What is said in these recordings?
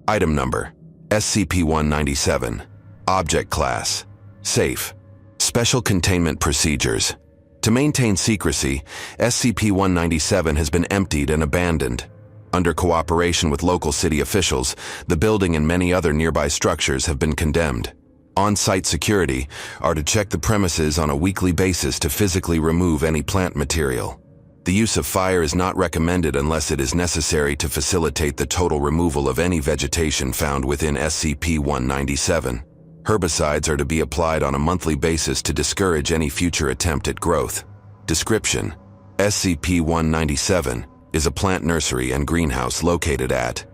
Item Number: SCP-197. Object Class: Safe. Special Containment Procedures: to maintain secrecy, SCP-197 has been emptied and abandoned. Under cooperation with local city officials, the building and many other nearby structures have been condemned. On-site security are to check the premises on a weekly basis to physically remove any plant material. The use of fire is not recommended unless it is necessary to facilitate the total removal of any vegetation found within SCP-197. Herbicides are to be applied on a monthly basis to discourage any future attempt at growth. Description: SCP-197 is a plant nursery and greenhouse located at.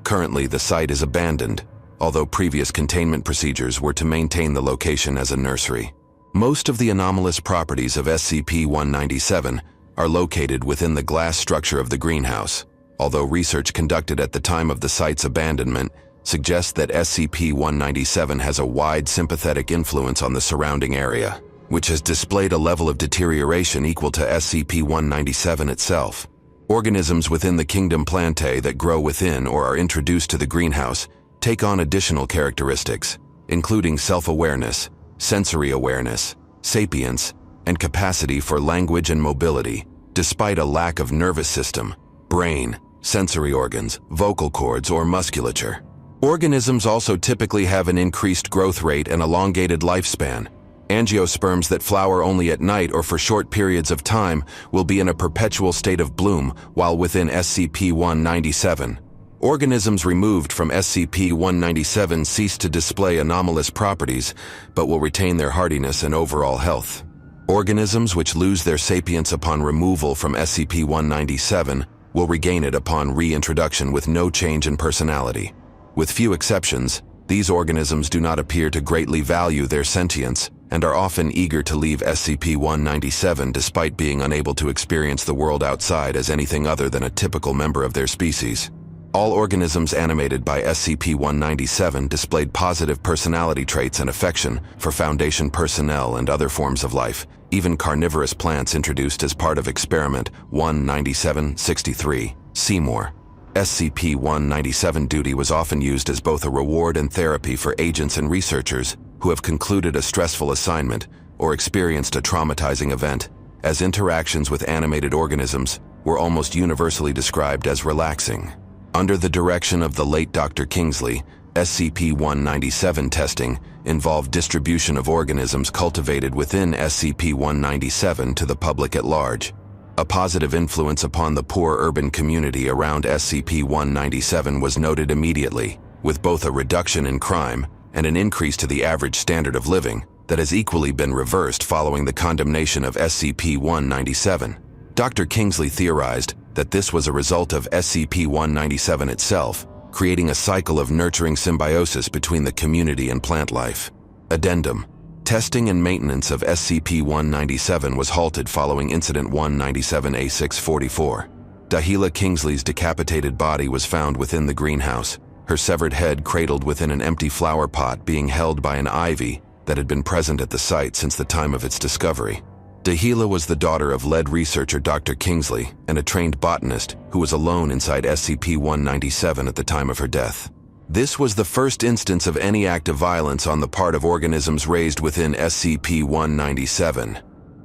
Currently, the site is abandoned, although previous containment procedures were to maintain the location as a nursery. Most of the anomalous properties of SCP-197 are located within the glass structure of the greenhouse, although research conducted at the time of the site's abandonment suggests that SCP-197 has a wide sympathetic influence on the surrounding area, which has displayed a level of deterioration equal to SCP-197 itself. Organisms within the Kingdom Plantae that grow within or are introduced to the greenhouse take on additional characteristics, including self-awareness, sensory awareness, sapience, and capacity for language and mobility, despite a lack of nervous system, brain, sensory organs, vocal cords, or musculature. Organisms also typically have an increased growth rate and elongated lifespan. Angiosperms that flower only at night or for short periods of time will be in a perpetual state of bloom while within SCP-197. Organisms removed from SCP-197 cease to display anomalous properties, but will retain their hardiness and overall health. Organisms which lose their sapience upon removal from SCP-197 will regain it upon reintroduction with no change in personality. With few exceptions, these organisms do not appear to greatly value their sentience and are often eager to leave SCP-197 despite being unable to experience the world outside as anything other than a typical member of their species. All organisms animated by SCP-197 displayed positive personality traits and affection for Foundation personnel and other forms of life, even carnivorous plants introduced as part of Experiment 197-63. Seymour. SCP-197 duty was often used as both a reward and therapy for agents and researchers who have concluded a stressful assignment or experienced a traumatizing event, as interactions with animated organisms were almost universally described as relaxing. Under the direction of the late Dr. Kingsley, SCP-197 testing involved distribution of organisms cultivated within SCP-197 to the public at large. A positive influence upon the poor urban community around SCP-197 was noted immediately, with both a reduction in crime and an increase to the average standard of living that has equally been reversed following the condemnation of SCP-197. Dr. Kingsley theorized that this was a result of SCP-197 itself, creating a cycle of nurturing symbiosis between the community and plant life. Addendum: testing and maintenance of SCP-197 was halted following Incident 197-A644. Dahlia Kingsley's decapitated body was found within the greenhouse, her severed head cradled within an empty flower pot being held by an ivy that had been present at the site since the time of its discovery. Dahlia was the daughter of lead researcher Dr. Kingsley and a trained botanist who was alone inside SCP-197 at the time of her death. This was the first instance of any act of violence on the part of organisms raised within SCP-197.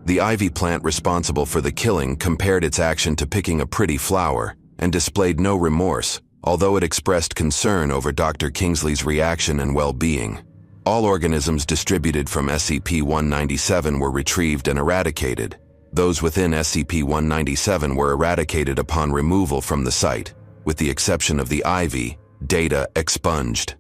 The ivy plant responsible for the killing compared its action to picking a pretty flower and displayed no remorse, although it expressed concern over Dr. Kingsley's reaction and well-being. All organisms distributed from SCP-197 were retrieved and eradicated. Those within SCP-197 were eradicated upon removal from the site, with the exception of the ivy, data expunged.